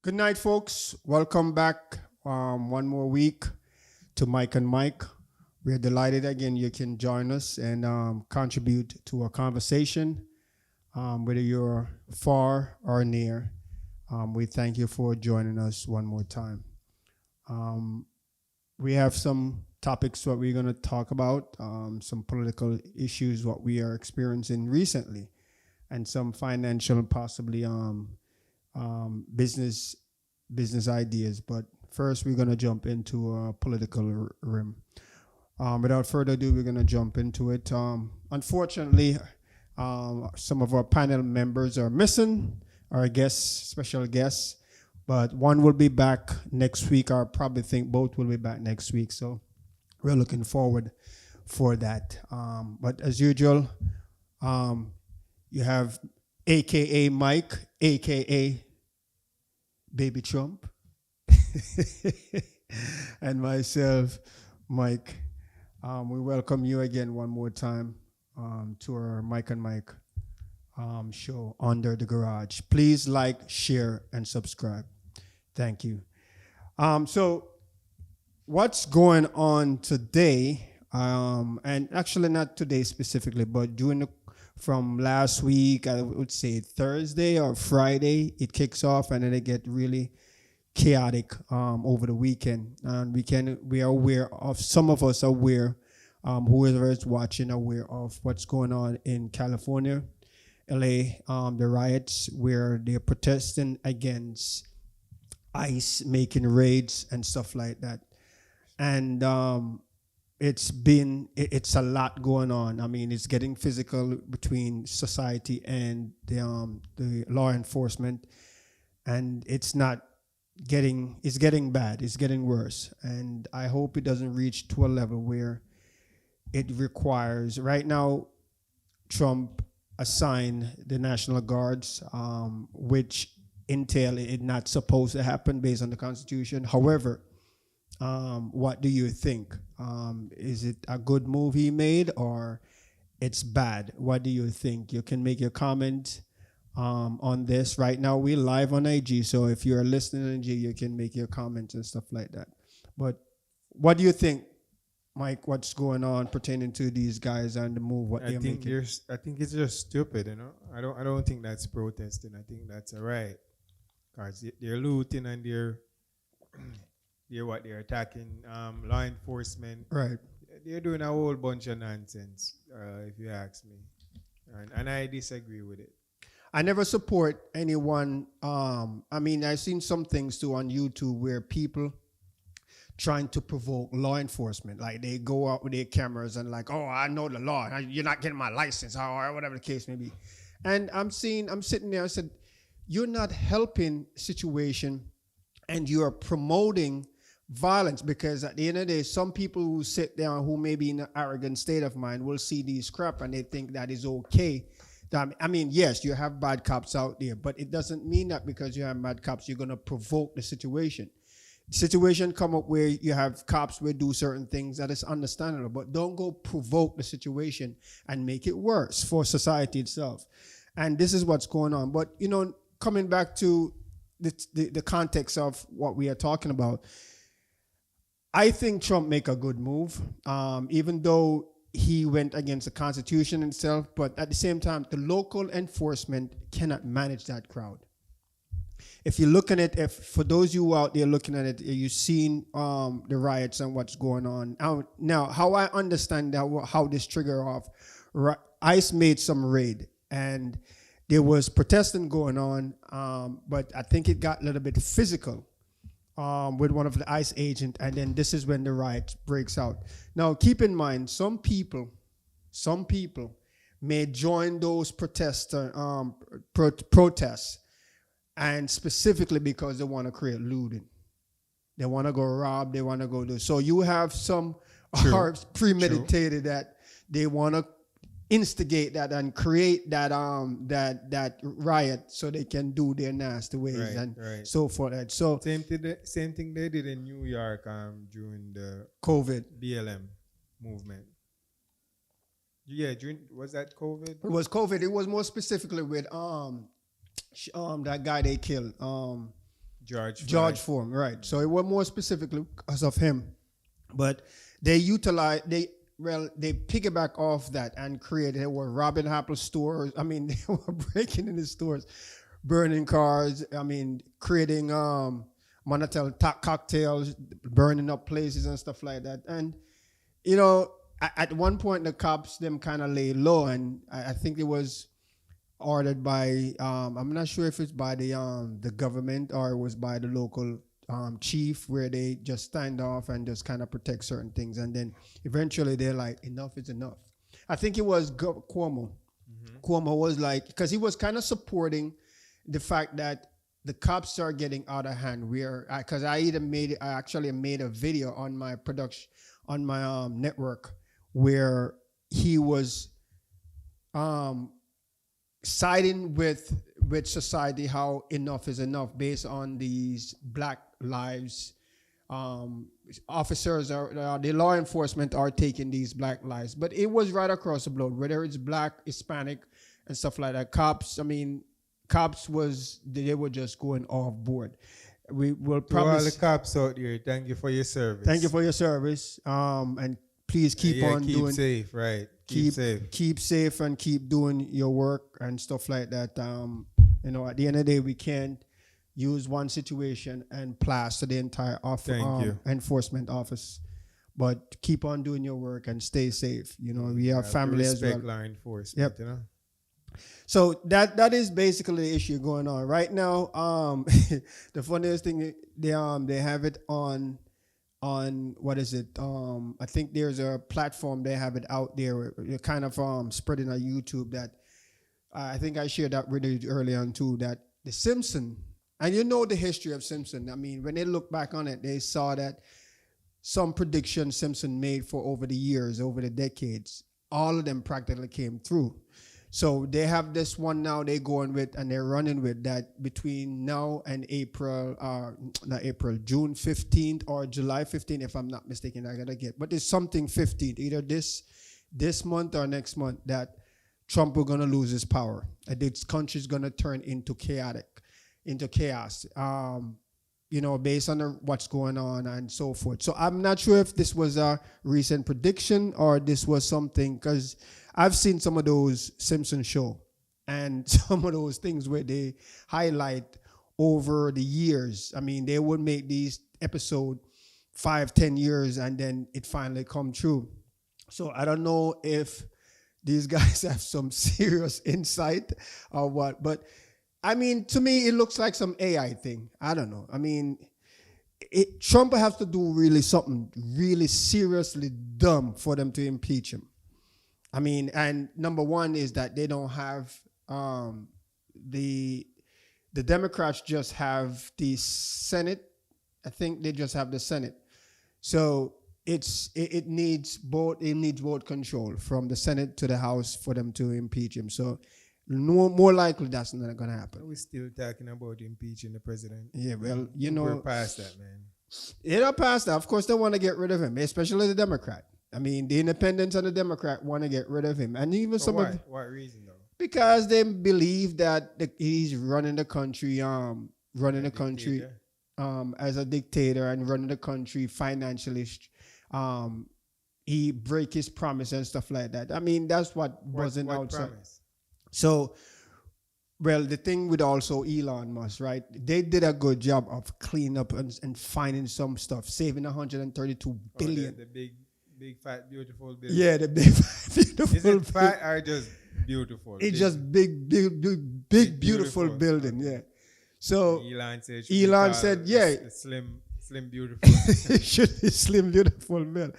Good night, folks. Welcome back one more week to Mike and Mike. We're delighted again you can join us and contribute to a conversation, whether you're far or near. We thank you for joining us one more time. Um, we have some topics what we're going to talk about, some political issues, what we are experiencing recently, and some financial, possibly business ideas. But first, we're going to jump into a political rim. Without further ado, we're going to jump into it. Unfortunately, some of our panel members are missing, our guests, special guests, but one will be back next week. I probably think both will be back next week. So we're looking forward for that. But as usual, um, you have AKA Mike, AKA Baby Trump, and myself, Mike. We welcome you again one more time to our Mike and Mike show Under the Garage. Please like, share, and subscribe. Thank you. So, what's going on today? And actually, not today specifically, but from last week, I would say Thursday or Friday, it kicks off, and then it get really chaotic over the weekend. And we are aware of, some of us are aware, whoever is watching, aware of what's going on in California, LA, the riots where they're protesting against ICE making raids and stuff like that. And it's a lot going on. I mean, it's getting physical between society and the law enforcement, and it's getting bad. It's getting worse, and I hope it doesn't reach to a level where it requires. Right now, Trump assigned the National Guards, which entail it not supposed to happen based on the Constitution. However, what do you think? Is it a good move he made, or it's bad? What do you think? You can make your comment on this. Right now, we're live on IG, so if you're listening on IG, you can make your comments and stuff like that. But what do you think, Mike? What's going on pertaining to these guys and the move? What I they're think making? there's. I think it's just stupid, I don't think that's protesting. I think that's a right. Cause they're looting and they're attacking law enforcement. Right. They're doing a whole bunch of nonsense, if you ask me, and I disagree with it. I never support anyone. I mean, I've seen some things too on YouTube where people trying to provoke law enforcement. Like they go out with their cameras and like, oh, I know the law. You're not getting my license or whatever the case may be. And I'm sitting there, I said, you're not helping situation and you're promoting violence, because at the end of the day, some people who sit down who may be in an arrogant state of mind will see these crap and they think that is okay. I mean, yes, you have bad cops out there, but it doesn't mean that because you have bad cops, you're going to provoke the situation. Situation come up where you have cops will do certain things that is understandable, but don't go provoke the situation and make it worse for society itself. And this is what's going on. But, coming back to the context of what we are talking about, I think Trump make a good move, even though he went against the Constitution itself. But at the same time, the local enforcement cannot manage that crowd. If you're looking at, if for those of you out there looking at it, you've seen the riots and what's going on. Now, how I understand that, how this trigger off, ICE made some raid and there was protesting going on, but I think it got a little bit physical with one of the ICE agent, and then this is when the riot breaks out. Now, keep in mind, some people may join those protests, and specifically because they want to create looting. They want to go rob, they want to go do. So you have some hearts premeditated that they want to instigate that and create that that riot so they can do their nasty ways and so forth. And so Same thing they did in New York during the COVID. BLM movement. Yeah, was that COVID? It was COVID. It was more specifically with that guy they killed. George Floyd, right? So it was more specifically because of him, but they piggyback off that and created. They were robbing Apple stores. I mean, they were breaking into stores, burning cars. I mean, creating Monatel cocktails, burning up places and stuff like that. And you know, at one point the cops them kind of lay low, and I think it was ordered by I'm not sure if it's by the government or it was by the local chief, where they just stand off and just kind of protect certain things, and then eventually they're like, enough is enough. I think it was Cuomo. Cuomo was like, because he was kind of supporting the fact that the cops are getting out of hand. Because I actually made a video on my production on my network where he was siding with society, how enough is enough based on these Black lives. Officers the law enforcement are taking these Black lives, but it was right across the board, whether it's Black, Hispanic, and stuff like that. Cops they were just going off board. We will probably all the cops out there. Thank you for your service. Thank you for your service. And please keep on keep doing. Safe, right? Keep safe. Keep safe and keep doing your work and stuff like that. You know, at the end of the day, we can't use one situation and plaster the entire enforcement office. But keep on doing your work and stay safe. You know, we have family as well. Respect law enforcement. Yep. You know. So that is basically the issue going on right now. The funniest thing, they have it on what is it? I think there's a platform they have it out there. They're kind of spreading on YouTube that I think I shared that with you early on too. That the Simpson, and you know the history of Simpson. I mean, when they look back on it, they saw that some predictions Simpson made for over the years, over the decades, all of them practically came through. So they have this one now they're going with, and they're running with that between now and June 15th or July 15th, if I'm not mistaken. I gotta get, but it's something 15th, either this month or next month, that Trump is gonna lose his power. And this country's gonna turn into chaos. You know, based on what's going on and so forth. So I'm not sure if this was a recent prediction or this was something, because I've seen some of those Simpson show and some of those things where they highlight over the years. I mean, they would make these episodes 5-10 years and then it finally come true. So I don't know if these guys have some serious insight or what, but I mean, to me, it looks like some AI thing. I don't know. I mean, Trump has to do really something really seriously dumb for them to impeach him. I mean, and number one is that they don't have the Democrats just have the Senate. I think they just have the Senate. So it needs vote control from the Senate to the House for them to impeach him. So more likely that's not going to happen. We're still talking about impeaching the president. Yeah, well, you know, we're past that, man. They're not past that. Of course, they want to get rid of him, especially the Democrat. I mean, the independents and the Democrat want to get rid of him, and even some of what reason though? Because they believe that he's running the country, as a dictator and running the country financially. He break his promise and stuff like that. I mean, that's what wasn't outside. Promise? So, well, the thing with also Elon Musk, right? They did a good job of cleaning up and finding some stuff, saving 132 billion. The big fat beautiful building. Yeah, the big fat beautiful. Is it fat or just beautiful? It's just big beautiful building. Yeah. So Elon said, yeah, slim beautiful. It should be slim beautiful bill.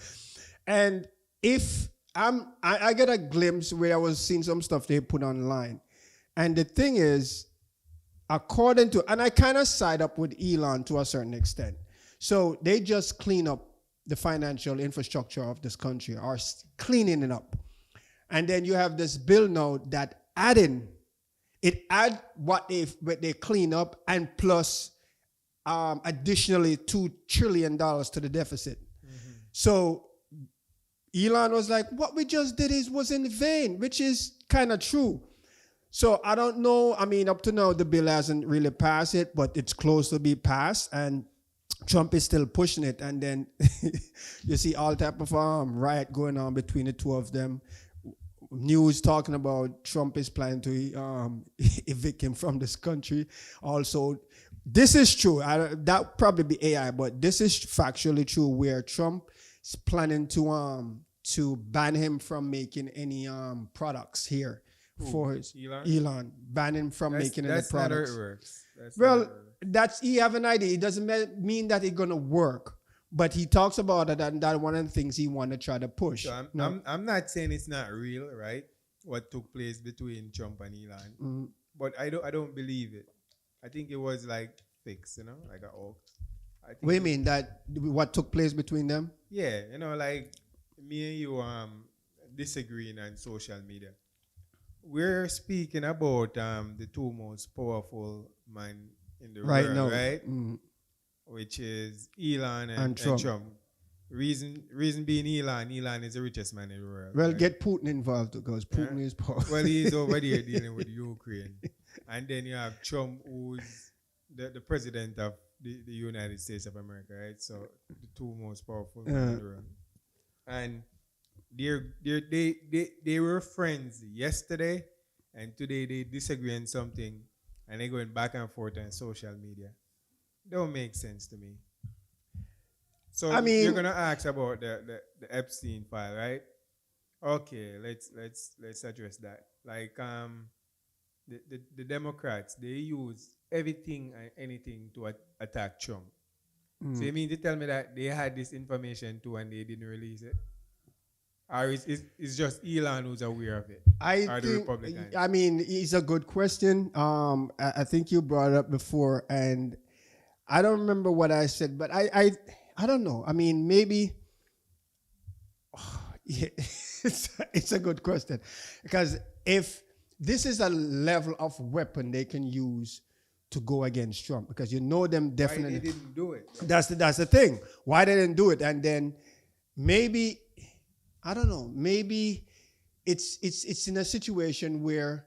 And if I get a glimpse where I was seeing some stuff they put online. And the thing is, according to, and I kind of side up with Elon to a certain extent. So they just clean up the financial infrastructure of this country, or cleaning it up. And then you have this bill now that add what they clean up and plus additionally $2 trillion to the deficit. Mm-hmm. So Elon was like, what we just did was in vain, which is kind of true. So I don't know. I mean, up to now, the bill hasn't really passed it, but it's close to be passed, and Trump is still pushing it. And then you see all type of riot going on between the two of them. News talking about Trump is planning to evict him from this country. Also, this is true. That probably be AI, but this is factually true. Where Trump is planning to ban him from making any products here. For his Elon, ban him from making any products. That's not how it works. That's he have an idea. It doesn't mean that it's gonna work, but he talks about it, and that one of the things he want to try to push. So I'm not saying it's not real, right? What took place between Trump and Elon, but I don't believe it. I think it was like fixed, like a hoax. What do you mean that what took place between them? Yeah, like me and you disagreeing on social media. We're speaking about the two most powerful men in the world, now, right? Which is Elon and Trump. Reason being Elon is the richest man in the world. Well, right? Get Putin involved because Putin is powerful. Well, he's over there dealing with Ukraine. And then you have Trump, who's the president of the United States of America, right? So the two most powerful men in the world. And they were friends yesterday, and today they disagree on something, and they're going back and forth on social media. Don't make sense to me. So I mean, you're gonna ask about the Epstein file, right? Okay, let's address that. Like the Democrats, they use everything and anything to attack Trump. So you mean to tell me that they had this information too and they didn't release it? Or it's just Elon who's aware of it? The Republicans? I mean, it's a good question. I think you brought it up before, and I don't remember what I said, but I don't know. I mean, maybe it's a good question, because if this is a level of weapon they can use to go against Trump, because them definitely. Why they didn't do it? That's the thing. Why they didn't do it, and then maybe. I don't know. Maybe it's in a situation where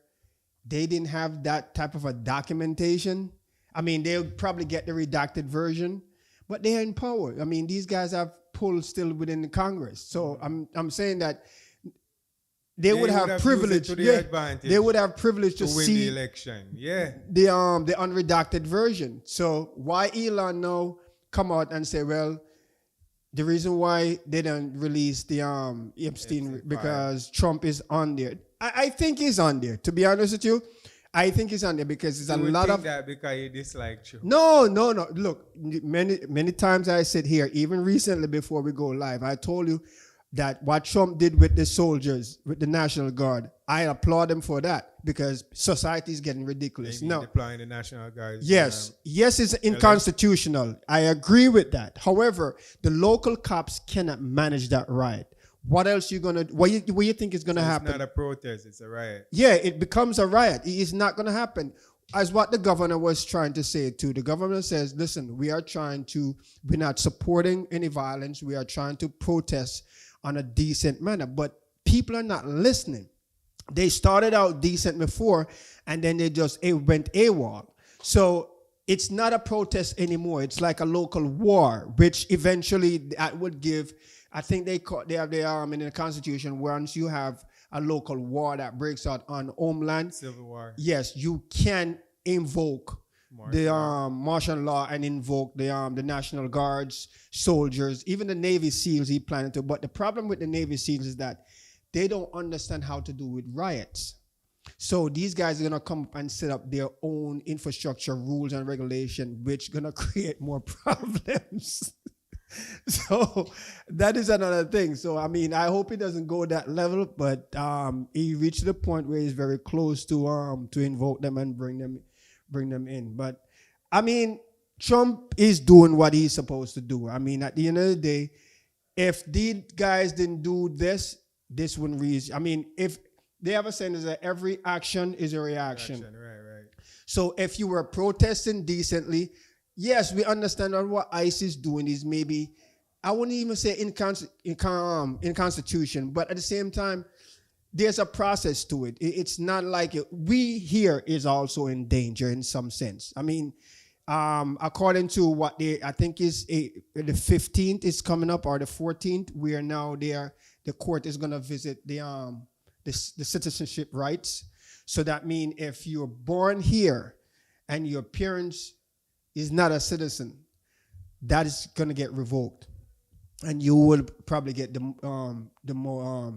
they didn't have that type of a documentation. I mean, they'll probably get the redacted version, but they're in power. I mean, these guys have pull still within the Congress. So I'm saying that they would have privilege. They would have privilege to win see the election. Yeah. The unredacted version. So why Elon now come out and say, well, the reason why they don't release the Epstein because Trump is on there. I think he's on there. To be honest with you, I think he's on there because it's a lot of that because you dislike Trump. No. Look, many times I sit here, even recently before we go live, I told you that what Trump did with the soldiers, with the National Guard, I applaud him for that because society is getting ridiculous. No, deploying the National Guard. Yes, it's unconstitutional. I agree with that. However, the local cops cannot manage that riot. What else you gonna? What you think is gonna happen? It's not a protest; it's a riot. Yeah, it becomes a riot. It is not gonna happen. As what the governor was trying to say too. The governor says, "Listen, we're not supporting any violence. We are trying to protest on a decent manner." But people are not listening. They started out decent before, and then they just went AWOL. So it's not a protest anymore. It's like a local war, which eventually that would give. I think they have in the Constitution, once you have a local war that breaks out on homeland, civil war. Yes, you can invoke the martial law and invoke the National Guards, soldiers, even the Navy SEALs he planned to. But the problem with the Navy SEALs is that they don't understand how to do with riots. So these guys are gonna come up and set up their own infrastructure, rules and regulation, which gonna create more problems. So that is another thing. So I mean, I hope he doesn't go that level, but he reached the point where he's very close to invoke them and bring them in. But I mean, Trump is doing what he's supposed to do. I mean, at the end of the day, if these guys didn't do this wouldn't reach. I mean, if they have a saying is that every action is a reaction. Right. So if you were protesting decently, yes, we understand that what ICE is doing is maybe, I wouldn't even say inconstitution, but at the same time, there's a process to it. It's not like we here is also in danger in some sense. I mean, according to what I think is the 15th is coming up, or the 14th, we are now there. The court is going to visit the citizenship rights. So that means if you're born here and your parents is not a citizen, that is going to get revoked, and you will probably get the more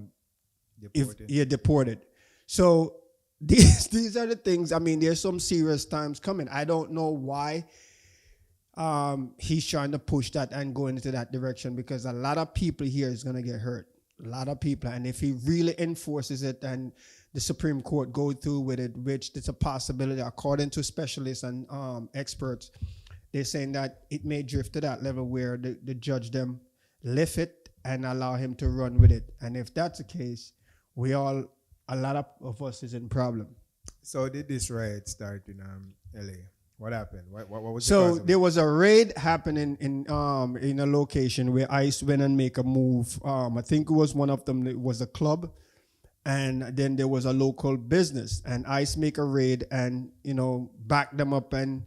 if Deported. you're deported. So these are the things. I mean, there's some serious times coming. I don't know why he's trying to push that and go into that direction, because a lot of people here is going to get hurt. A lot of people. And if he really enforces it and the Supreme Court go through with it, which it's a possibility, according to specialists and experts, they're saying that it may drift to that level where the judge them lift it and allow him to run with it. And if that's the case, a lot of us is in problem. So did this riot start in LA? What happened? What was the So cause of there it? was a raid happening in a location where ICE went and make a move. I think it was one of them. It was a club, and then there was a local business, and ICE make a raid and back them up and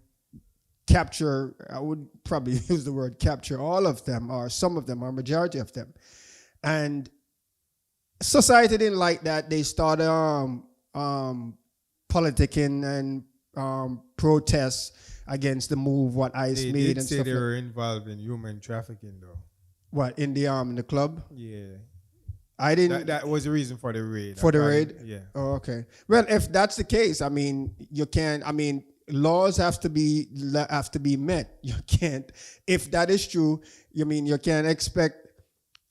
capture. I would probably use the word capture all of them, or some of them, or majority of them, and society didn't like that. They started politicking and protests against the move what ICE They made did and say stuff. they were involved in human trafficking, though. What in the club? Yeah, I didn't that was the reason for the raid. for the According- raid. Yeah. Oh, okay. Well, if that's the case, I mean, you can't. I mean, laws have to be met. You can't. If that is true, you can't expect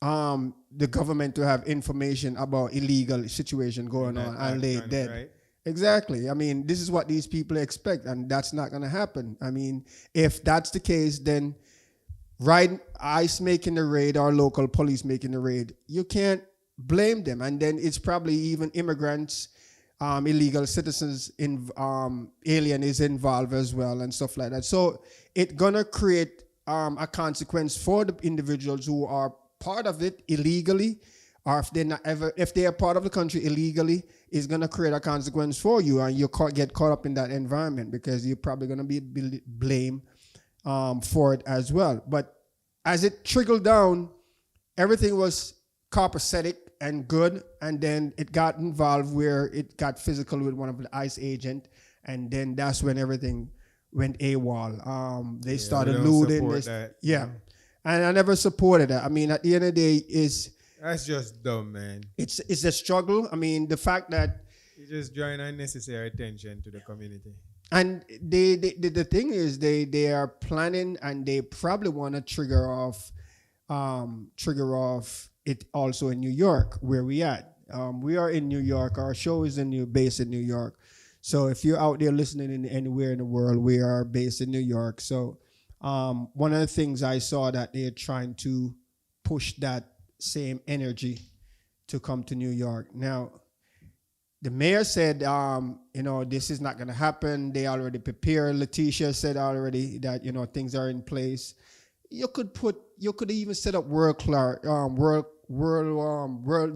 the government to have information about illegal situation going on and lay it dead. Right? Exactly. I mean, this is what these people expect, and that's not going to happen. I mean, if that's the case, then ICE making the raid or local police making the raid, you can't blame them. And then it's probably even immigrants, illegal citizens, alien is involved as well and stuff like that. So it's going to create a consequence for the individuals who are part of it illegally, or if they are part of the country illegally, is going to create a consequence for you, and you get caught up in that environment because you're probably going to be blamed for it as well. But as it trickled down, everything was copacetic and good, and then it got involved where it got physical with one of the ICE agent, and then that's when everything went AWOL. They started we don't looting. support that. Yeah. And I never supported that. I mean, at the end of the day, That's just dumb, man. it's a struggle. I mean, the fact that, You just drawing unnecessary attention to the community. and the thing is, they are planning, and they probably want to trigger off it also in New York, where we at. We are in New York. Our show is based in New York. So if you're out there listening anywhere in the world, we are based in New York. So one of the things I saw that they're trying to push that same energy to come to New York. Now, the mayor said, this is not going to happen. They already prepared. Letitia said already that, things are in place. You could even set up world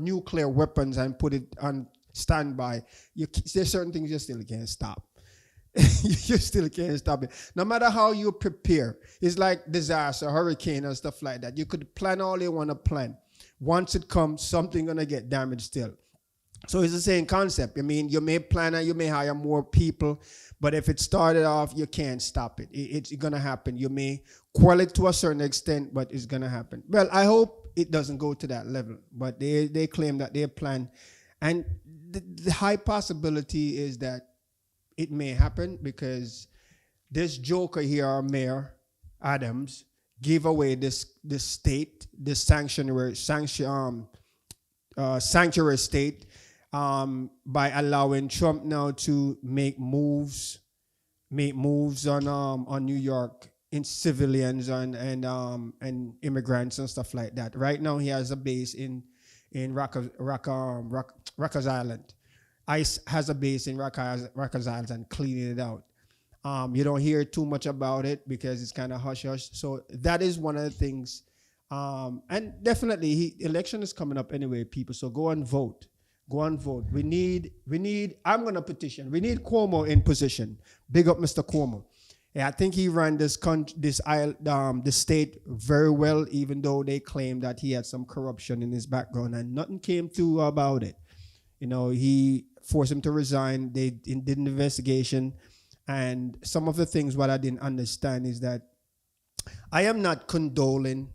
nuclear weapons and put it on standby. There's certain things you still can't stop. You still can't stop it. No matter how you prepare, it's like disaster, hurricane and stuff like that. You could plan all you want to plan. Once it comes, something gonna get damaged still. So it's the same concept. I mean, you may plan and you may hire more people, but if it started off, you can't stop it. It's gonna happen. You may quell it to a certain extent, but it's gonna happen. Well, I hope it doesn't go to that level, but they claim that they plan, and the high possibility is that it may happen because this joker here, our mayor Adams, gave away this state, this sanctuary state, by allowing Trump now to make moves on New York in civilians and immigrants and stuff like that. Right now, he has a base in Rikers Island. ICE has a base in Rikers Island and cleaning it out. You don't hear too much about it because it's kind of hush-hush. So that is one of the things. And definitely, election is coming up anyway, people. So go and vote. Go and vote. We need, I'm going to petition. We need Cuomo in position. Big up Mr. Cuomo. Yeah, I think he ran this this state very well, even though they claim that he had some corruption in his background and nothing came through about it. You know, he forced him to resign. They did an investigation. And some of the things what I didn't understand is that I am not condoling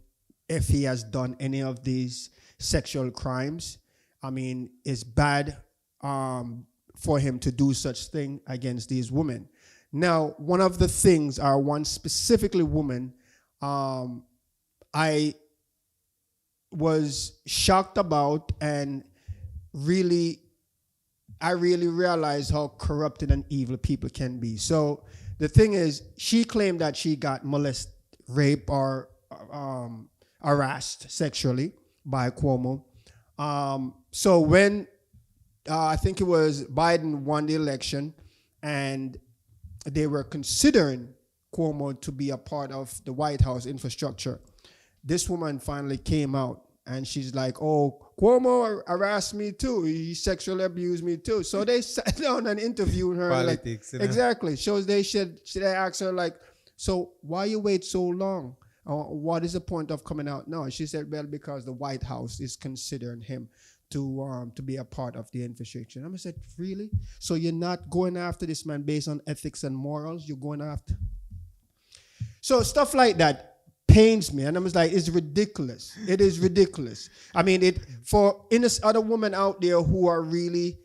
if he has done any of these sexual crimes. I mean, it's bad for him to do such thing against these women. Now, one of the things, or one specifically woman, I was shocked about, and I really realized how corrupted and evil people can be. So the thing is, she claimed that she got molested, raped, or harassed sexually by Cuomo. So when I think it was Biden won the election, and they were considering Cuomo to be a part of the White House infrastructure, this woman finally came out and she's like, oh, Cuomo harassed me too. He sexually abused me too. So they sat down and interviewed her. Politics, like, exactly. So they should ask her, like, so why you wait so long? What is the point of coming out now? She said, well, because the White House is considering him to be a part of the infrastructure. And I said, really? So you're not going after this man based on ethics and morals? You're going after... So stuff like that pains me. And I was like, it's ridiculous. It is ridiculous. I mean, for innocent other women out there who are really,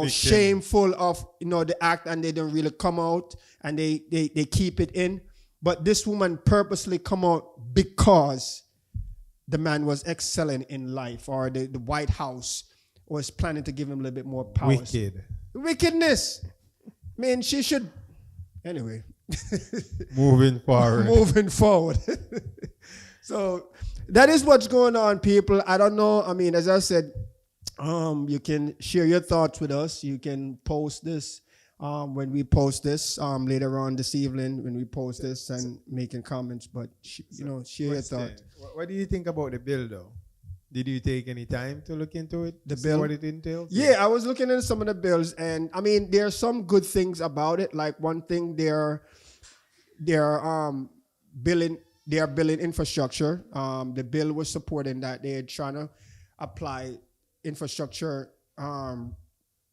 shameful of, the act, and they don't really come out and they keep it in. But this woman purposely come out because the man was excelling in life, or the White House was planning to give him a little bit more power. Wicked. Wickedness. I mean, she should... Anyway. Moving forward. Moving forward. So that is what's going on, people. I don't know. I mean, as I said, you can share your thoughts with us. You can post this when we post this later on this evening when we post this, and making comments. But share your thoughts. What do you think about the bill, though? Did you take any time to look into it? The bill? What it entails? Yeah, I was looking at some of the bills, and I mean, there are some good things about it. Like one thing, they're building infrastructure. The bill was supporting that. They're trying to apply infrastructure,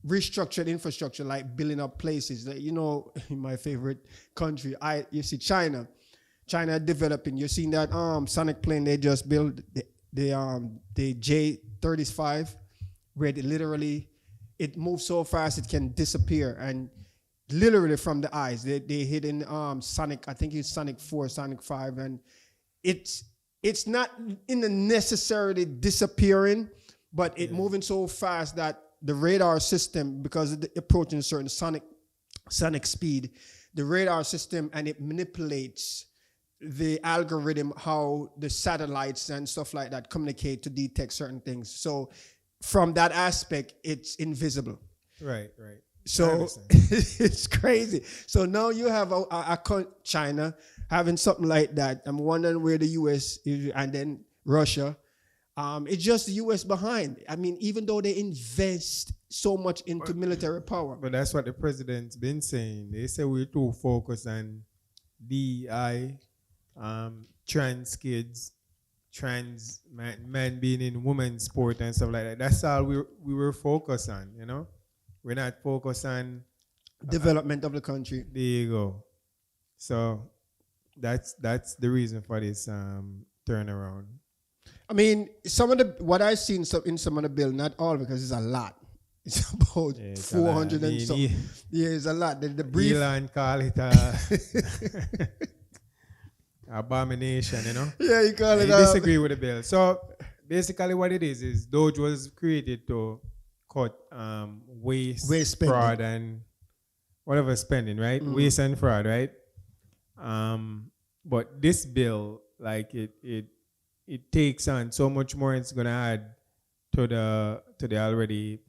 restructured infrastructure, like building up places. Like, in my favorite country, you see China developing. You seen that Sonic plane they just built, the J-35, where it moves so fast it can disappear, and literally from the eyes. They hit in Sonic, I think it's Sonic 4, Sonic 5, and it's not in the necessarily disappearing, but it moving so fast that the radar system, because it's approaching a certain sonic speed, the radar system, and it manipulates the algorithm, how the satellites and stuff like that communicate to detect certain things. So from that aspect, it's invisible. Right. So it's crazy. So now you have China having something like that. I'm wondering where the U.S. is, and then Russia. It's just the U.S. behind. I mean, even though they invest so much into military power. But that's what the president's been saying. They say we're too focused on DEI, trans kids, trans men being in women's sport and stuff like that. That's all we were focused on, We're not focused on development of the country. There you go. So that's the reason for this turnaround. I mean, what I've seen in some of the bill, not all, because it's a lot. It's about 400 and something. Yeah, it's a lot. The brief. Elon call it abomination, Yeah, you call it. You disagree with the bill. So basically, what it is Doge was created to cut waste fraud, and whatever spending, right? Mm-hmm. Waste and fraud, right? But this bill, like it takes on so much more. It's gonna add to the already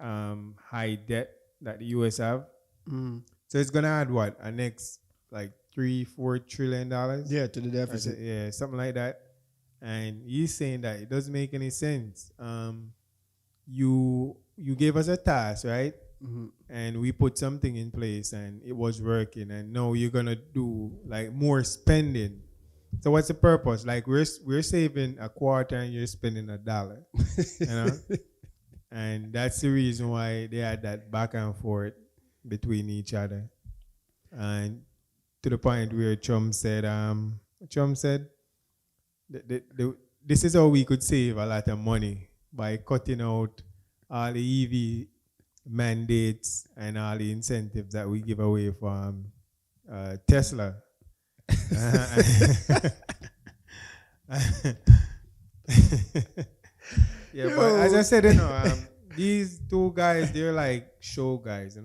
high debt that the US have. Mm. So it's gonna add what? A next like $3-4 trillion? Yeah, to the deficit. Yeah, something like that. And he's saying that it doesn't make any sense. you gave us a task, right? Mm-hmm. And we put something in place and it was working, and now you're gonna do like more spending. So what's the purpose? Like we're saving a quarter and you're spending $1, you know? And that's the reason why they had that back and forth between each other. And to the point where Trump said, this is how we could save a lot of money by cutting out all the EV mandates and all the incentives that we give away from Tesla. Yeah, but as I said, these two guys, they're like show guys,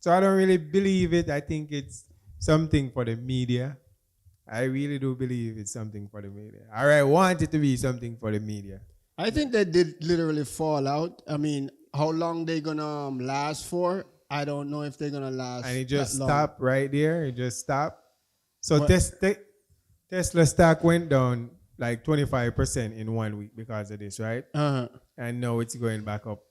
So I don't really believe it. I think it's something for the media. I really do believe it's something for the media. I want it to be something for the media. I think they did literally fall out. I mean, how long they gonna last for? I don't know if they're gonna last. And it just that long. stopped right there. It just stopped. So Tesla stock went down like 25% in 1 week because of this, right? Uh-huh. And now it's going back up,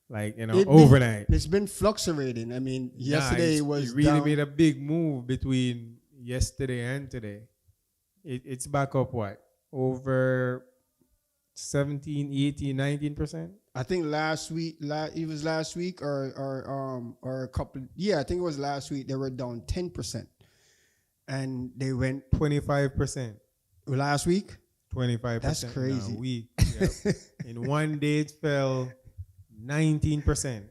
like overnight. It's been fluctuating. I mean, yesterday it really down. made a big move between yesterday and today. It's back up what? Over 17, 18, 19%? I think last week, it was last week or a couple. Yeah, I think it was last week. They were down 10%, and they went 25%. Last week. 25%. That's crazy. In a week. Yep. In 1 day, it fell 19%.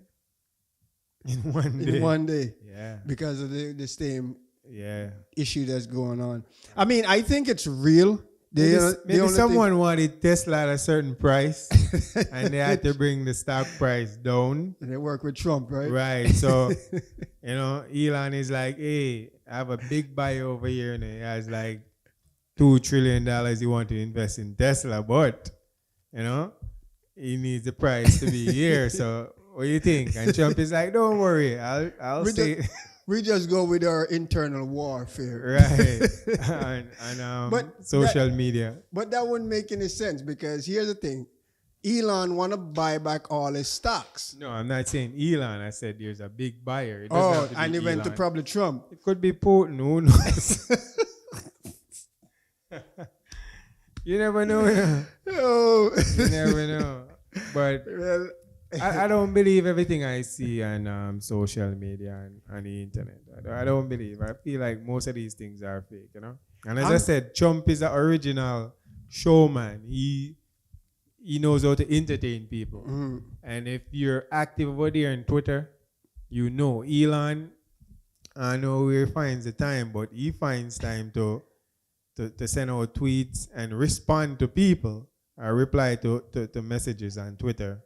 In 1 day. In 1 day. Yeah. Because of the same yeah issue that's going on. I mean, I think it's real. Maybe someone wanted Tesla at a certain price and they had to bring the stock price down. And they work with Trump, right? Right. So, Elon is like, hey, I have a big buy over here, and he has like $2 trillion he wants to invest in Tesla, but, he needs the price to be here. So, what do you think? And Trump is like, don't worry, I'll say... We just go with our internal warfare. Right. and social media. But that wouldn't make any sense, because here's the thing. Elon want to buy back all his stocks. No, I'm not saying Elon. I said there's a big buyer. It doesn't have to be and he went to probably Trump. It could be Putin. Who knows? You never know. You never know. But... Well, I don't believe everything I see on social media and the internet. I don't believe. I feel like most of these things are fake, And as I said, Trump is the original showman. He knows how to entertain people. Mm-hmm. And if you're active over there on Twitter, Elon, I know where he finds the time, but he finds time to send out tweets and respond to people or reply to messages on Twitter,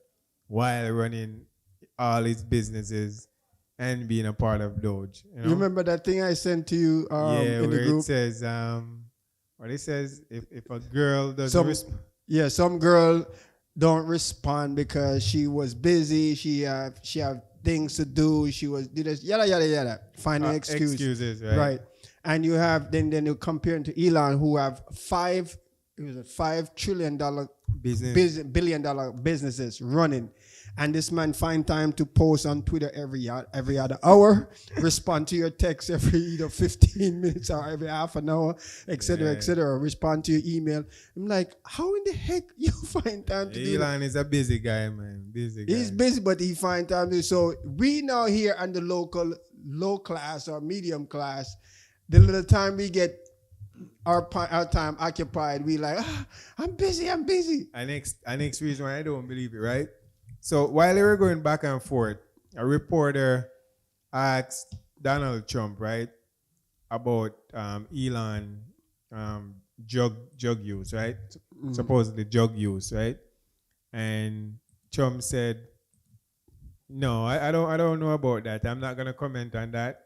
while running all his businesses and being a part of Doge. You remember that thing I sent to you in the group? It says, what it says, if a girl doesn't respond. Yeah, some girl don't respond because she was busy, she have things to do, she was did this, yada, yada, yada. Finding excuses, right? Right. And you have, then you compare it to Elon, who have $5 trillion billion dollar businesses running, and this man find time to post on Twitter every other hour, respond to your text every 15 minutes or every half an hour, etc., respond to your email. I'm like, how in the heck you find time to do that? Elon is a busy guy, man. He's busy, but he find time to. So we now here on the low class or medium class, the little time we get our time occupied, we like, I'm busy. And next reason why I don't believe it, right? So while they were going back and forth, a reporter asked Donald Trump, right, about Elon drug use, right? Mm-hmm. Supposedly drug use, right? And Trump said, no, I don't know about that. I'm not gonna comment on that.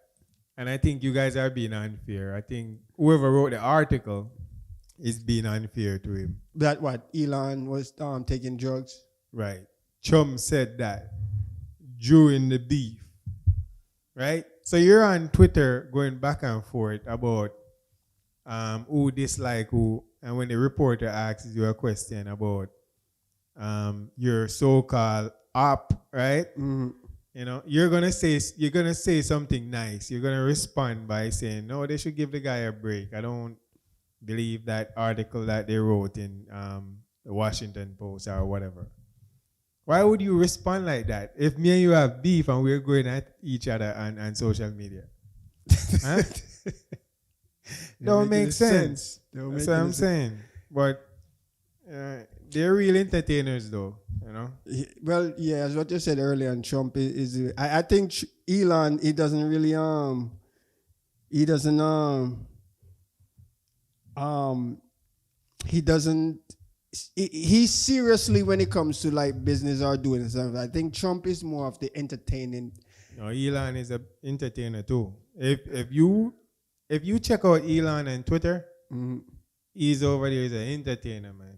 And I think you guys are being unfair. I think whoever wrote the article is being unfair to him. That what? Elon was taking drugs? Right. Trump said that during the beef. Right? So you're on Twitter going back and forth about who dislike who. And when the reporter asks you a question about your so-called op, right? Mm-hmm. You know, you're gonna say something nice. You're gonna respond by saying, "No, they should give the guy a break. I don't believe that article that they wrote in the Washington Post or whatever." Why would you respond like that? If me and you have beef and we're going at each other on social media, huh? Don't make sense. That's what I'm saying. But they're real entertainers, though. You know. Well, yeah, as what you said earlier, and Trump I think Elon, he doesn't he doesn't he seriously when it comes to like business or doing stuff. I think Trump is more of the entertaining. No, Elon is an entertainer too. If you check out Elon on Twitter, Mm-hmm. he's over there as an entertainer, man.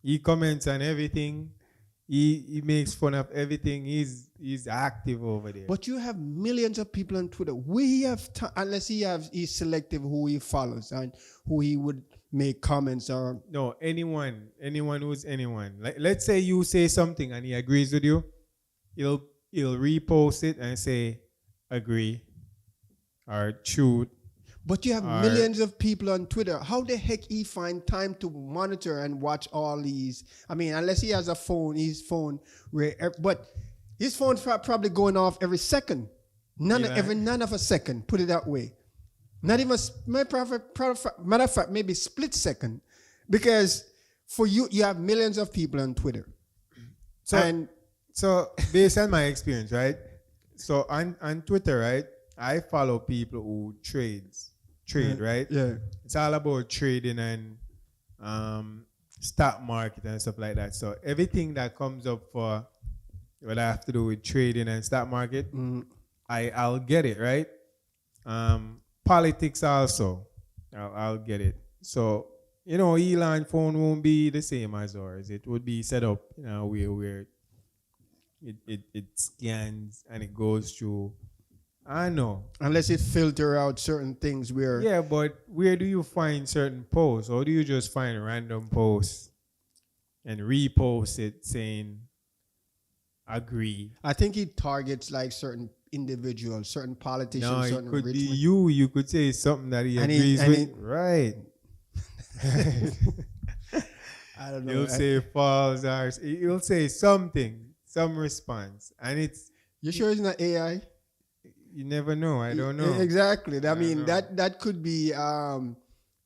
He comments on everything. He makes fun of everything. He's active over there. But you have millions of people on Twitter. We have unless he's selective who he follows and who he would make comments or No, anyone who's anyone. Like, let's say you say something and he agrees with you, he'll repost it and say agree or shoot. But you have millions of people on Twitter. How the heck he find time to monitor and watch all these? I mean, unless he has a phone, but his phone's probably going off every second. None of a second. Put it that way. Not even matter of fact, maybe split second, because for you have millions of people on Twitter. So based on my experience, right? So on Twitter, right? I follow people who trade, right? Yeah. It's all about trading and stock market and stuff like that. So everything that comes up for what I have to do with trading and stock market, I'll get it, right? Politics also, I'll get it. So, you know, Elon phone won't be the same as ours. It would be set up in a way where it scans and it goes through. I know. Unless it filter out certain things where... Yeah, but where do you find certain posts? Or do you just find random posts and repost it saying, agree? I think he targets like certain individuals, certain politicians, no, certain it could rich be you could say something that he agrees with. Right. I don't know. He'll say false or he'll say something, some response. And it's... You sure it's not AI? You never know. I don't know. Exactly. I mean, that could be... At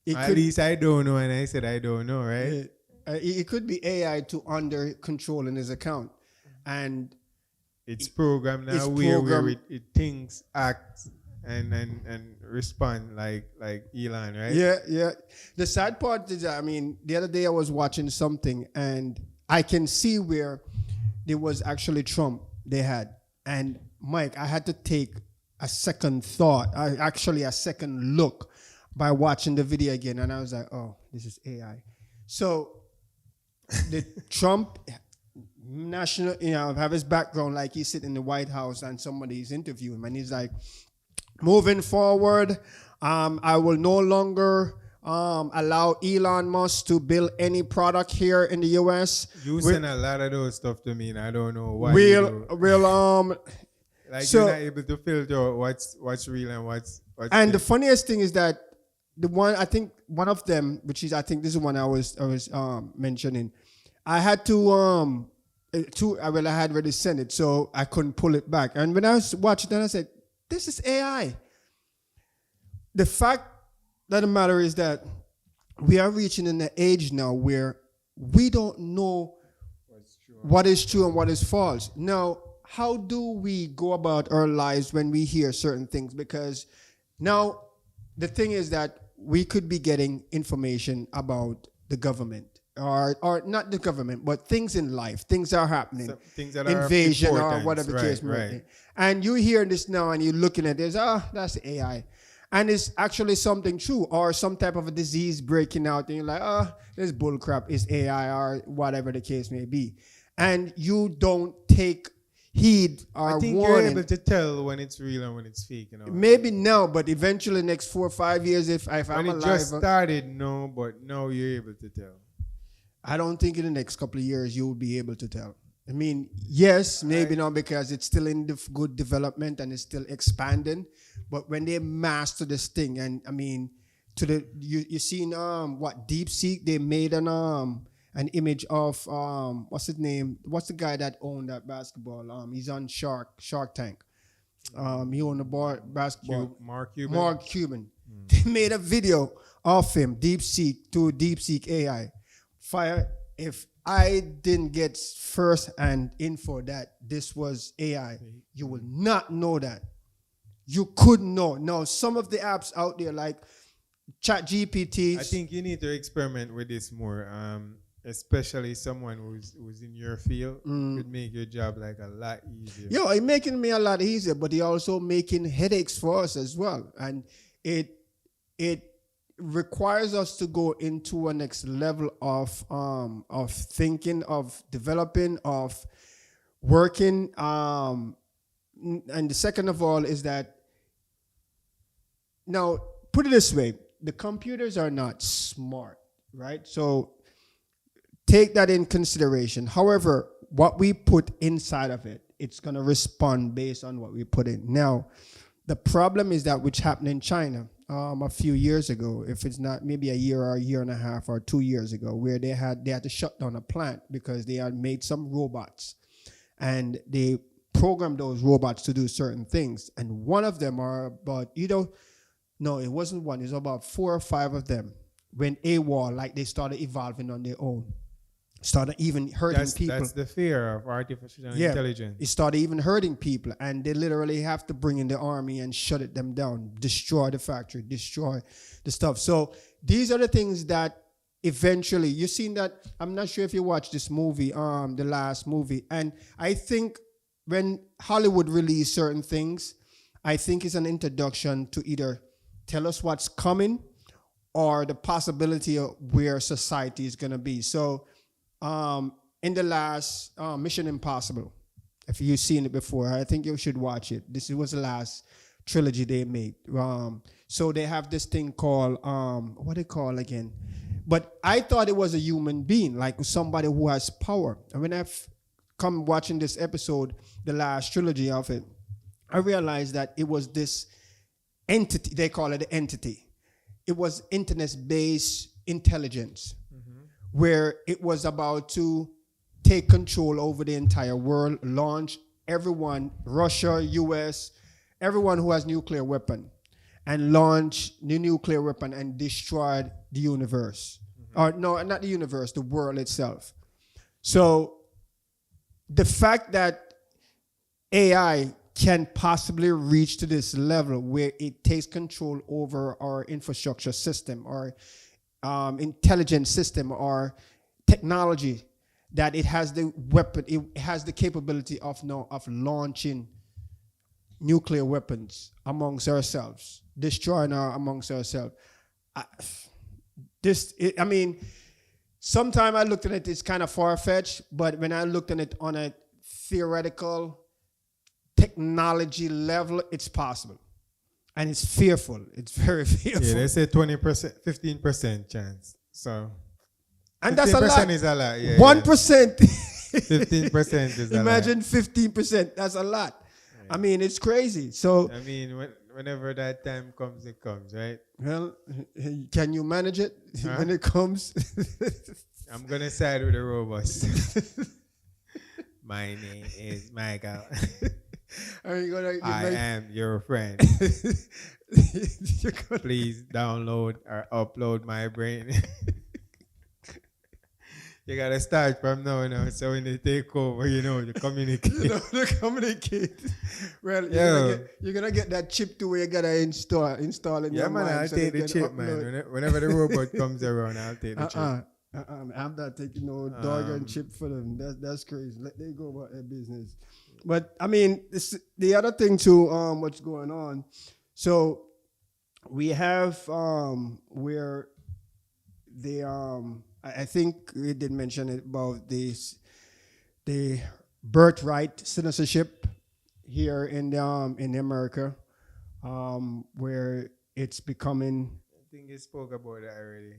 least I don't know, and I said I don't know, right? It could be AI to under controlling his account. And... It's programmed now where it thinks, acts, and respond like Elon, right? Yeah. The sad part is, I mean, the other day I was watching something and I can see where there was actually Trump they had. And Mike, I had to take a second thought, a second look by watching the video again. And I was like, oh, this is AI. So the Trump national, have his background like he's sitting in the White House and somebody's interviewing him and he's like, moving forward, I will no longer allow Elon Musk to build any product here in the U.S. You send a lot of those stuff to me and I don't know why. Like so, you're not able to filter what's real and what's and fake. The funniest thing is that one of them, which is I think this is one I was mentioning, I had to I had already sent it, so I couldn't pull it back. And when I was watching that, I said, this is AI. The fact of the matter is that we are reaching in an age now where we don't know what is true and what is false. Now, how do we go about our lives when we hear certain things? Because now the thing is that we could be getting information about the government. Or not the government, but things in life. Things are happening. Things that invasion are or whatever the case may be. Right. And you hear this now and you're looking at this, that's AI. And it's actually something true or some type of a disease breaking out and you're like, this bullcrap is AI or whatever the case may be. And you don't take heed or I think warning. you're able to tell when it's real and when it's fake. You know? Maybe now, but eventually next 4 or 5 years if I'm alive. When it just started, no, but now you're able to tell. I don't think in the next couple of years you will be able to tell. I mean, yes, maybe not because it's still in good development and it's still expanding. But when they master this thing, and I mean, you seen what DeepSeek, they made an image of what's his name? What's the guy that owned that basketball? He's on Shark Tank. He owned the basketball. Mark Cuban. Mark Cuban. They made a video of him, DeepSeek AI. Fire. If I didn't get first-hand info that this was AI, you will not know that. You couldn't know. Now, some of the apps out there like ChatGPT. I think you need to experiment with this more, especially someone who's in your field. Could make your job like a lot easier. Yo, it's making me a lot easier, but he also making headaches for us as well. And it requires us to go into a next level of thinking, of developing, of working. And the second of all is that, now put it this way, the computers are not smart, right? So take that in consideration. However, what we put inside of it, it's going to respond based on what we put in. Now, the problem is that which happened in China a few years ago, if it's not maybe a year or a year and a half or 2 years ago, where they had to shut down a plant because they had made some robots and they programmed those robots to do certain things. And one of them are about, no, it wasn't one, it was about 4 or 5 of them went AWOL, like they started evolving on their own. Started even hurting people. That's the fear of artificial intelligence. It started even hurting people, and they literally have to bring in the army and shut them down, destroy the factory, destroy the stuff. So these are the things that eventually, you've seen that. I'm not sure if you watched this movie, the last movie, and I think when Hollywood released certain things, I think it's an introduction to either tell us what's coming or the possibility of where society is going to be. So in the last Mission Impossible, if you've seen it before, I think you should watch it. This was the last trilogy they made. So they have this thing called, what they call again? But I thought it was a human being, like somebody who has power. And when I've come watching this episode, the last trilogy of it, I realized that it was this entity. They call it an entity. It was internet-based intelligence, where it was about to take control over the entire world, launch everyone, Russia, US, everyone who has nuclear weapon, and launch the nuclear weapon and destroy the universe. Or no, not the universe, the world itself. So the fact that AI can possibly reach to this level where it takes control over our infrastructure system, or intelligence system, or technology, that it has the weapon, it has the capability of launching nuclear weapons amongst ourselves, destroying amongst ourselves. Sometimes I looked at it, it's kind of far-fetched, but when I looked at it on a theoretical technology level, it's possible. And it's fearful. It's very fearful. Yeah, they say 20%, 15% chance. So, and that's a lot. 15% is a lot. Yeah, 1%. 15% is a lot. Imagine 15%. That's a lot. Yeah. I mean, it's crazy. So, I mean, whenever that time comes, it comes, right? Well, can you manage it when it comes? I'm going to side with the robots. My name is Michael. I am your friend. Please download or upload my brain. You gotta start from now. So when they take over, you communicate. Well, you're gonna get that chip to where you gotta install in your mind. I'll take the chip, man. Whenever the robot comes around, I'll take the chip. I'm not taking no dog and chip for them. That's crazy. Let them go about their business. But I mean, the other thing too, what's going on. So we have where the I think we did mention it about the birthright citizenship here in America, where it's becoming. I think you spoke about that already.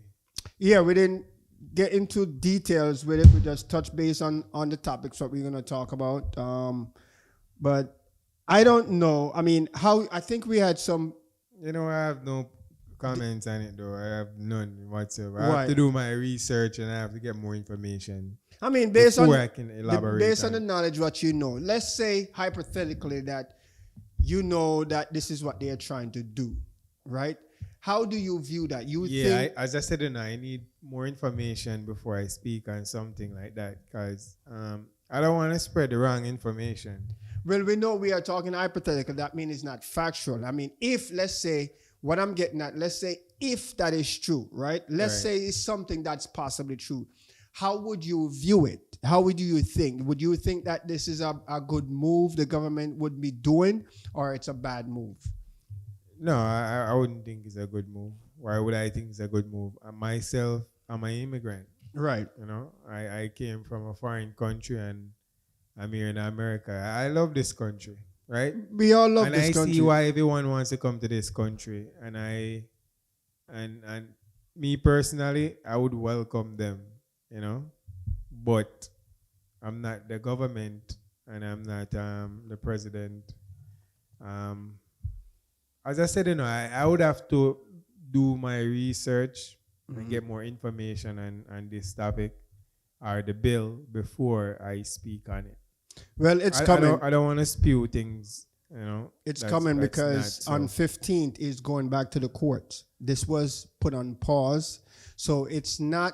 Yeah, we didn't. get into details with it. We just touch base on the topics what we're gonna talk about. But I don't know. I mean, how I think we had some. I have no comments on it though. I have none whatsoever. I have Right. to do my research and I have to get more information I mean, before I can elaborate. based on on the it. knowledge what you know. Let's say hypothetically that you know that this is what they are trying to do, right? How do you view that? You Yeah, think as I said, I need more information before I speak on something like that because I don't want to spread the wrong information. well, we know we are talking hypothetical. That means it's not factual. I mean, if let's say what I'm getting at, let's say if that is true, right? Let's Right. say it's something that's possibly true. How would you view it? How would you think? Would you think that this is a good move the government would be doing, or it's a bad move? No, I wouldn't think it's a good move. Why would I think it's a good move? Myself, I'm an immigrant. Right. I came from a foreign country and I'm here in America. I love this country, right? We all love And this I country. see why everyone wants to come to this country. And me personally, I would welcome them. But I'm not the government and I'm not the president. Um, as I said, I would have to do my research and get more information on this topic or the bill before I speak on it. Well, it's I coming. don't want to spew things, It's that's- coming that's because not on so. 15th is going back to the courts. This was put on pause, so it's not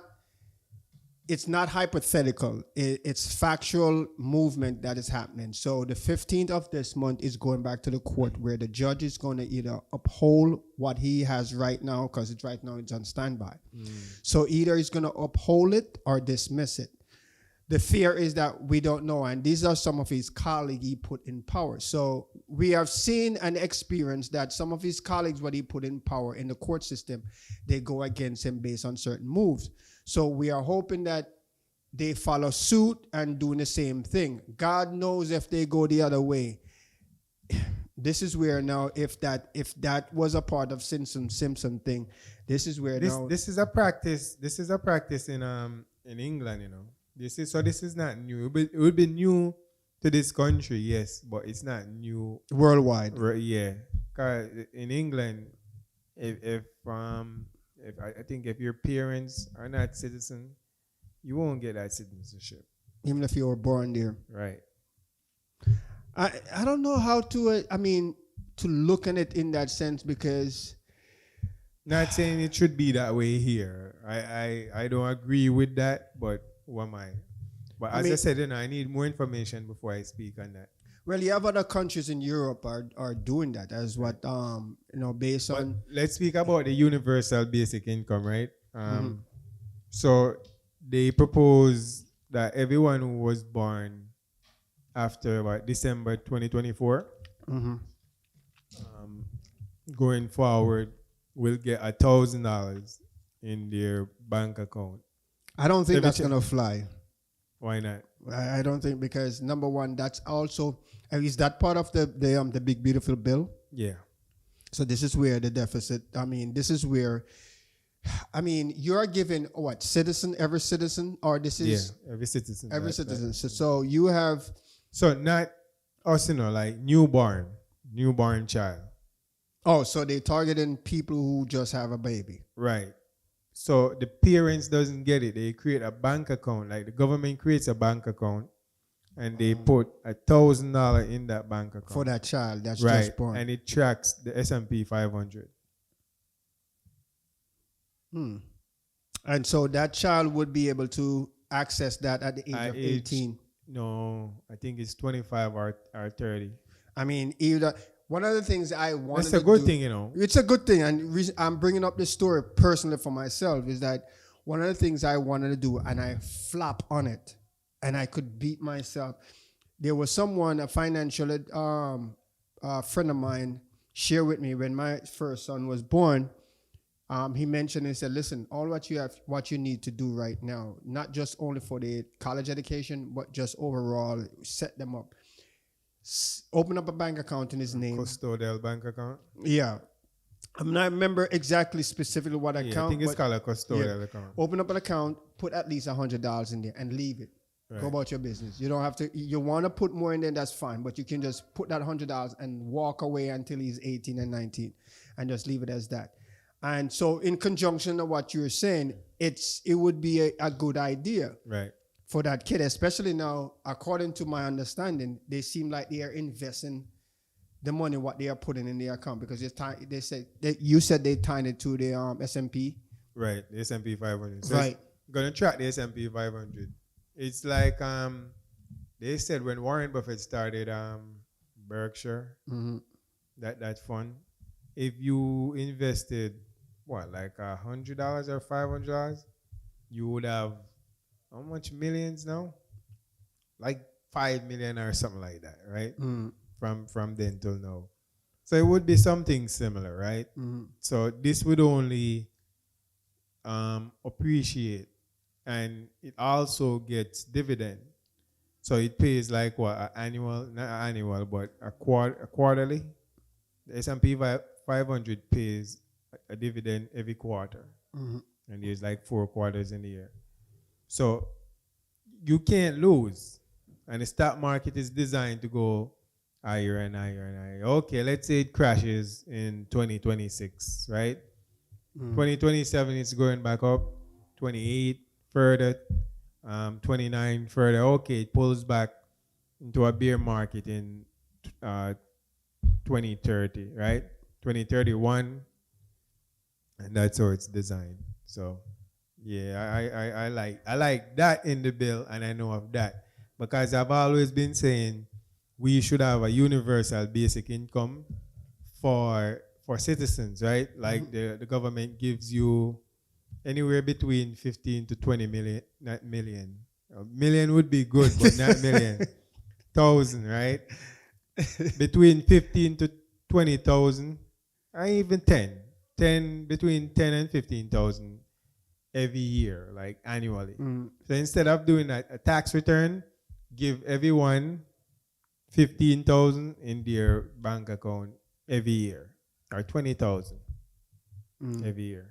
hypothetical. It's factual movement that is happening. So the 15th of this month is going back to the court where the judge is going to either uphold what he has right now because it's right now it's on standby. So either he's going to uphold it or dismiss it. The fear is that we don't know, and these are some of his colleagues he put in power. So we have seen and experienced that some of his colleagues, what he put in power in the court system, they go against him based on certain moves. So we are hoping that they follow suit and doing the same thing. God knows if they go the other way. This is where now, if that was a part of Simpson thing, this is where now. This is a practice. This is a practice in England. This is not new. It would be new to this country, yes, but it's not new. Worldwide. Yeah, 'cause in England, if I think if your parents are not citizen, you won't get that citizenship. Even if you were born there. Right. I don't know how to, to look at it in that sense because. Not saying it should be that way here. I don't agree with that, but who am I? But as I said, I need more information before I speak on that. Well, you have other countries in Europe are doing that as what based But on. let's speak about the universal basic income, right? So they propose that everyone who was born after December 2024, going forward, will get $1,000 in their bank account. I don't think that's gonna fly. Why not? I don't think because number one, that's also is that part of the big beautiful bill. Yeah. So this is where the deficit. This is where. You're given what every citizen, or this is every citizen. every citizen. So you have. So not us, like newborn child. Oh, so they targeting people who just have a baby. Right. So the parents doesn't get it. They create a bank account. Like the government creates a bank account, and they put $1,000 in that bank account For that child that's right, just born. and it tracks the S&P 500. And so that child would be able to access that at the age of 18. No, I think it's 25 or 30. Either one of the things I wanted That's a to good do- thing, It's a good thing, and I'm bringing up this story personally for myself is that one of the things I wanted to do, and I flop on it, and I could beat myself. There was someone, a financial friend of mine, shared with me when my first son was born. He mentioned and said, "Listen, all what you need to do right now, not just only for the college education, but just overall, set them up. Open up a bank account in his name. Custodial bank account. Yeah. I'm not remember exactly specifically what Yeah, I account, think it's but called a yeah, custodial account. open up an account, put at least $100 in there, and leave it. Go Right. about your business. You don't have to. You want to put more in there, that's fine. But you can just put that $100 and walk away until he's 18 and 19, and just leave it as that. And so, in conjunction of what you're saying, it would be a good idea Right. for that kid, especially now. According to my understanding, they seem like they are investing the money what they are putting in their account because they said you said they tied it to the S&P. Right. The S&P 500. So Right. gonna track the S&P 500. It's like they said when Warren Buffett started Berkshire, Mm-hmm. that fund, if you invested what like $100 or $500, you would have how much millions now? Like 5 million or something like that, right? Mm-hmm. From then till now. So it would be something similar, right? Mm-hmm. So this would only appreciate, and it also gets dividend. So it pays like what annual, not annual, but quarterly. The S&P 500 pays a dividend every quarter, Mm-hmm. and there's like 4 quarters in the year. So you can't lose, and the stock market is designed to go higher and higher and higher. Okay, let's say it crashes in 2026, right? 2027 it's going back up, 28 further, 29 further. Okay, it pulls back into a bear market in 2030, right? 2031, and that's how it's designed. So yeah, I like that in the bill, and I know of that because I've always been saying we should have a universal basic income for citizens, right? Like the government gives you anywhere between 15 to 20 million, not million. A million would be good, but not million. Thousand, right? Between 15 to 20,000, or even 10. 10 between 10 and 15,000 every year, like annually. So instead of doing a tax return, give everyone 15,000 in their bank account every year, or 20,000 every year.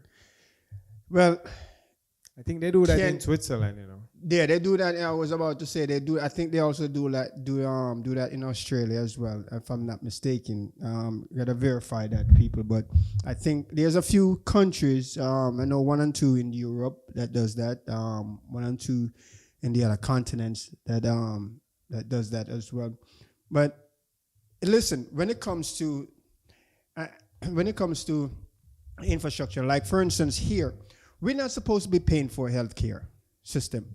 Well, I think they do that in Switzerland, you know. yeah, they do that. I was about to say they do. I think they also do that in Australia as well, if I'm not mistaken. Gotta verify that, people. But I think there's a few countries. I know 1 and 2 in Europe that does that. 1 and 2 in the other continents that does that as well. But listen, when it comes to infrastructure, like for instance here, we're not supposed to be paying for a healthcare system.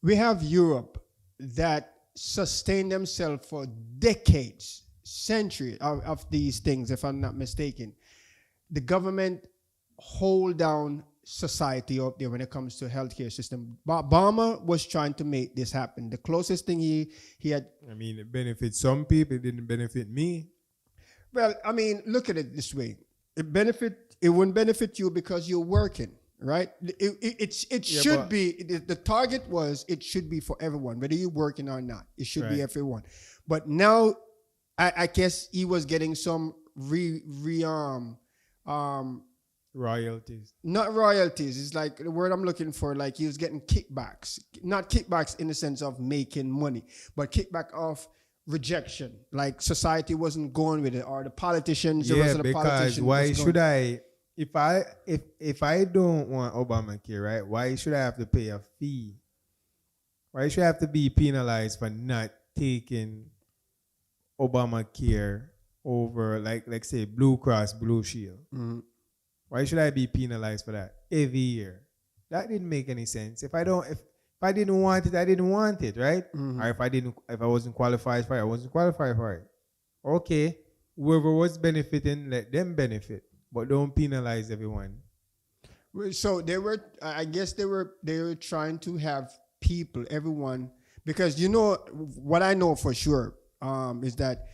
We have Europe that sustained themselves for decades, centuries of these things, if I'm not mistaken. The government hold down society up there when it comes to healthcare system. Obama was trying to make this happen. The closest thing he had. I mean, it benefits some people. It didn't benefit me. Well, I mean, look at it this way. It wouldn't benefit you because you're working, right? It should be, the target was, it should be for everyone, whether you're working or not. It should be everyone. But now, I guess he was getting some royalties. Not royalties. It's like the word I'm looking for. Like he was getting kickbacks, not kickbacks in the sense of making money, but kickback of rejection. Like society wasn't going with it, or the politicians. Yeah, because why should I? If I don't want Obamacare, right? Why should I have to pay a fee? Why should I have to be penalized for not taking Obamacare over, like say, Blue Cross Blue Shield? Mm-hmm. Why should I be penalized for that every year? That didn't make any sense. If I didn't want it, I didn't want it, right? Mm-hmm. Or if I wasn't qualified for it, I wasn't qualified for it. Okay, whoever was benefiting, let them benefit, but don't penalize everyone. So I guess they were trying to have people, everyone, because you know what I know for sure is that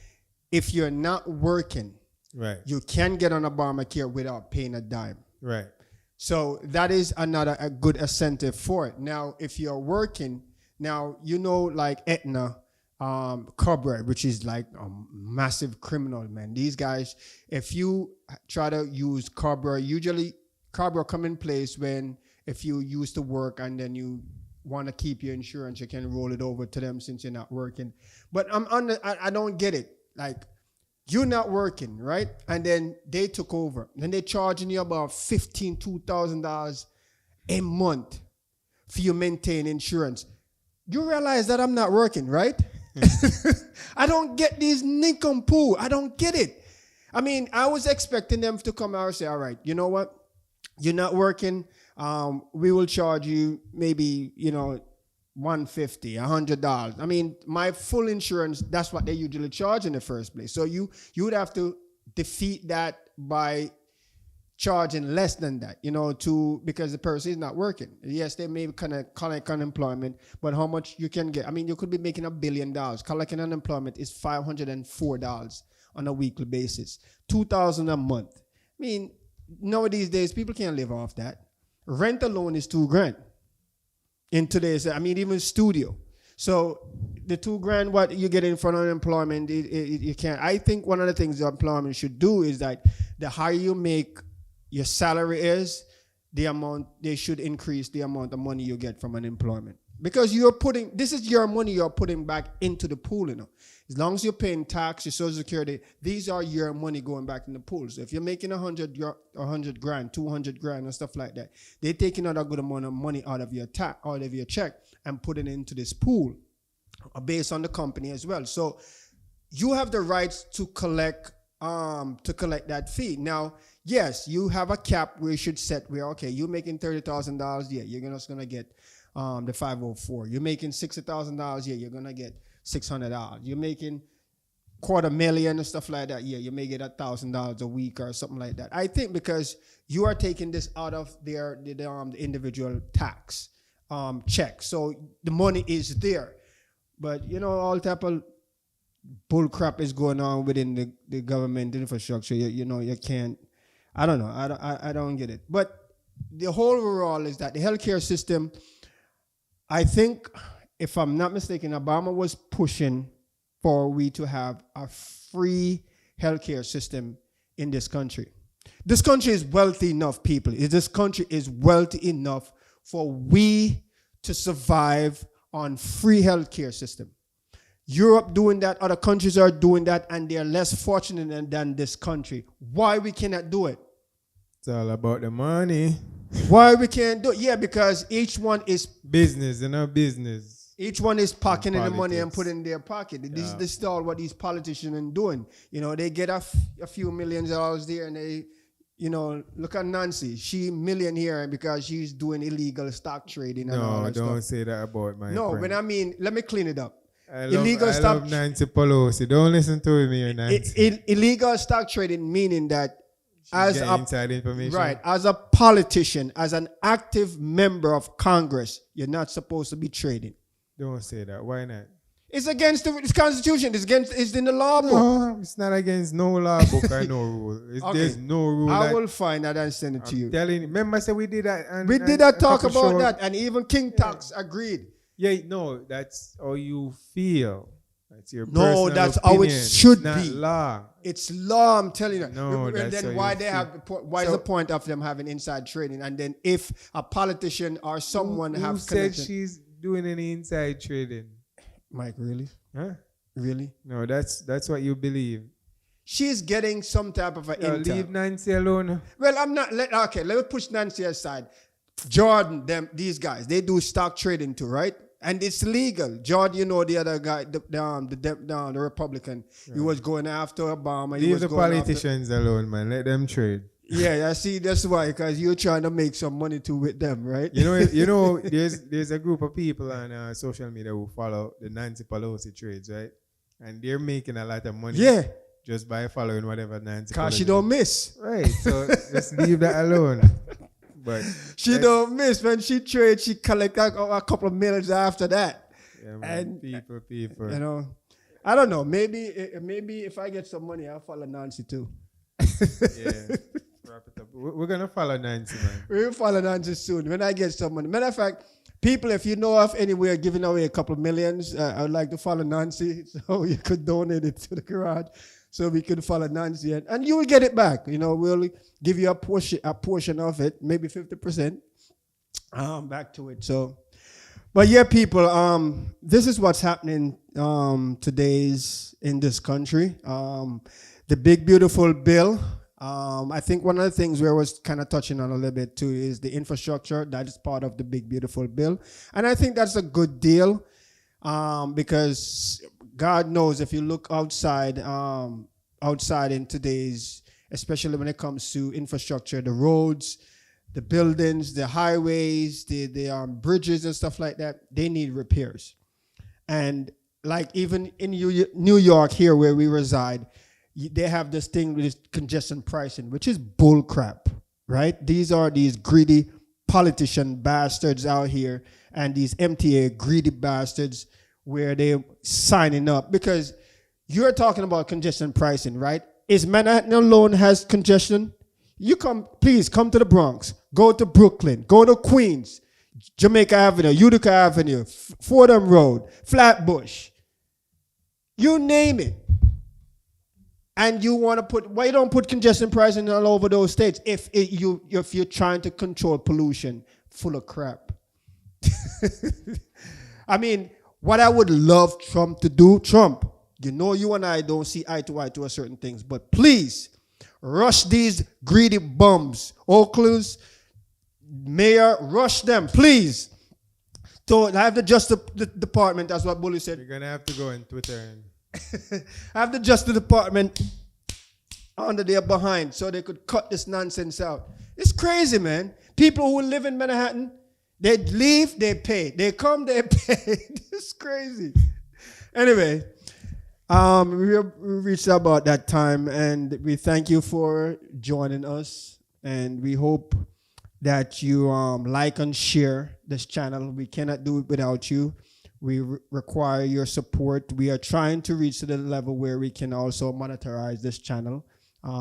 if you're not working, right, you can get on Obamacare without paying a dime. Right. So that is a good incentive for it. Now, if you're working, now you know like Aetna, Cobra, which is like a massive criminal, man. These guys, if you try to use Cobra, usually Cobra come in place when if you used to work and then you want to keep your insurance, you can roll it over to them since you're not working. But I don't get it. Like, you're not working, right? And then they took over. Then they're charging you about $2,000 a month for you maintain insurance. You realize that I'm not working, right? I don't get these nincompoop. I don't get it. I mean, I was expecting them to come out and say, all right, you know what? You're not working. We will charge you maybe, $150, $100. I mean, my full insurance, that's what they usually charge in the first place. So you would have to defeat that by charging less than that, because the person is not working. Yes, they may collect unemployment, but how much you can get? I mean, you could be making $1 billion. Collecting unemployment is $504 on a weekly basis, $2,000 a month. I mean, nowadays days, people can't live off that. Rent alone is $2,000 in today's. I mean, even studio. So the $2,000 what you get in for unemployment, you can't. I think one of the things the employment should do is that the higher you make your salary is, the amount they should increase the amount of money you get from unemployment. Because this is your money you're putting back into the pool, As long as you're paying tax, your Social Security, these are your money going back in the pool. So if you're making $100,000, $200,000 and stuff like that, they're taking out a good amount of money out of your check and putting it into this pool based on the company as well. So you have the rights to collect that fee. Now, yes, you have a cap where you should set where, okay, you're making $30,000, yeah, you're just going to get the 504. You're making $60,000, yeah, you're going to get $600. You're making $250,000 and stuff like that, yeah, you may get $1,000 a week or something like that. I think because you are taking this out of the individual tax check. So the money is there. But, all type of bull crap is going on within the government infrastructure. You can't. I don't know. I don't get it. But the whole overall is that the healthcare system, I think, if I'm not mistaken, Obama was pushing for we to have a free healthcare system in this country. This country is wealthy enough, people. This country is wealthy enough for we to survive on free healthcare system. Europe doing that, other countries are doing that, and they're less fortunate than this country. Why we cannot do it? It's all about the money. Why we can't do it? Yeah, because each one is business, business. Each one is pocketing the money and putting in their pocket. This is all what these politicians are doing. They get a few $millions there, and they, look at Nancy. She millionaire because she's doing illegal stock trading and all that stuff. No, don't say that about my No, friend. when I mean, let me clean it up. I love Nancy Pelosi. Don't listen to me, Nancy. Illegal stock trading meaning that inside information. Right, as a politician, as an active member of Congress, you're not supposed to be trading. Don't say that. Why not? It's against the Constitution. It's in the law book. No, it's not against no law book or no rule. Okay. There's no rule. I will find that and send it to you. Telling you. Remember, I said we did that. We did that talk about that, and even King Tox agreed. Yeah, no, that's how you feel. That's your personal that's opinion. how it should it's not be. Law. It's law. I'm telling you. No, and that's then how why you they feel. have? Why is the point of them having inside trading? And then if a politician or someone who said she's doing any inside trading? Mike, really? Huh? Really? No, that's what you believe. She's getting some type of an intel. Leave Nancy alone. Well, I'm not. Let me push Nancy aside. Jordan, these guys, they do stock trading too, right? And it's legal. Jordan, the other guy, the Republican, he was going after Obama. Leave the politicians alone, man. Let them trade. Yeah, I see. That's why, because you're trying to make some money too with them, right? There's a group of people on social media who follow the Nancy Pelosi trades, right? And they're making a lot of money. Yeah. Just by following whatever Nancy Pelosi. Because she don't miss. Right. So just leave that alone. But she don't miss. When she trades, she collect a couple of millions after that. Yeah, man. And people. I don't know. Maybe if I get some money, I'll follow Nancy too. Yeah. Wrap it up. We're gonna follow Nancy, man. We'll follow Nancy soon. When I get some money. Matter of fact, People, if you know of anywhere giving away a couple of millions, I would like to follow Nancy, so you could donate it to the garage, so we could follow Nancy, and you will get it back. We'll give you a portion of it, maybe 50%, back to it. So, but yeah, people, this is what's happening today's in this country. The big beautiful bill. I think one of the things we was kind of touching on a little bit too is the infrastructure that is part of the big beautiful bill, and I think that's a good deal because God knows if you look outside in today's, especially when it comes to infrastructure, the roads, the buildings, the highways, the bridges and stuff like that, they need repairs. And like even in New York here where we reside, they have this thing with congestion pricing, which is bull crap, right? These are these greedy politician bastards out here and these MTA greedy bastards where they're signing up because you're talking about congestion pricing, right? Is Manhattan alone has congestion? Please come to the Bronx, go to Brooklyn, go to Queens, Jamaica Avenue, Utica Avenue, Fordham Road, Flatbush, you name it. And you want to why you don't put congestion pricing all over those states if you're trying to control pollution? Full of crap. I mean, what I would love Trump to do, you and I don't see eye to eye to certain things, but please rush these greedy bums. Oakleys, mayor, rush them, please. So I have the Justice Department, that's what Bully said. You're going to have to go on Twitter and have the Justice Department under their behind so they could cut this nonsense out. It's crazy, man. People who live in Manhattan, they leave, they pay. They come, they pay. It's crazy. Anyway, we reached about that time, and we thank you for joining us, and we hope that you like and share this channel. We cannot do it without you. We require your support. We are trying to reach to the level where we can also monetize this channel.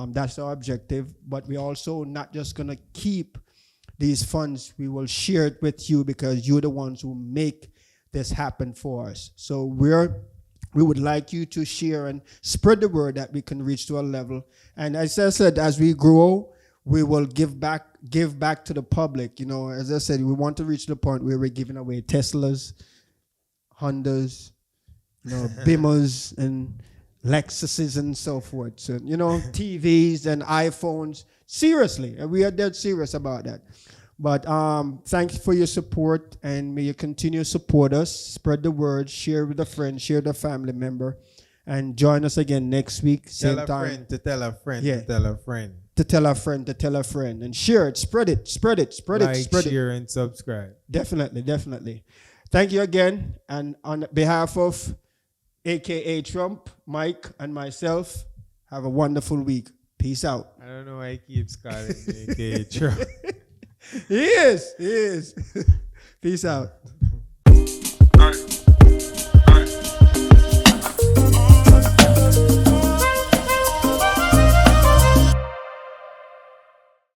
That's our objective. But we're also not just going to keep these funds. We will share it with you because you're the ones who make this happen for us. So we would like you to share and spread the word that we can reach to a level. And as I said, as we grow, we will give back to the public. As I said, we want to reach the point where we're giving away Teslas, Hondas, Beamers and Lexuses and so forth. So, TVs and iPhones. Seriously, and we are dead serious about that. But thank you for your support, and may you continue to support us. Spread the word, share with a friend, share with a family member, and join us again next week, same time. Tell a friend to tell a friend to tell a friend. To tell a friend to tell a friend, and share it, spread it. Like, share, and subscribe. Definitely. Thank you again, and on behalf of AKA Trump, Mike, and myself, have a wonderful week. Peace out. I don't know why he keeps calling me AKA Trump. He is. Peace out.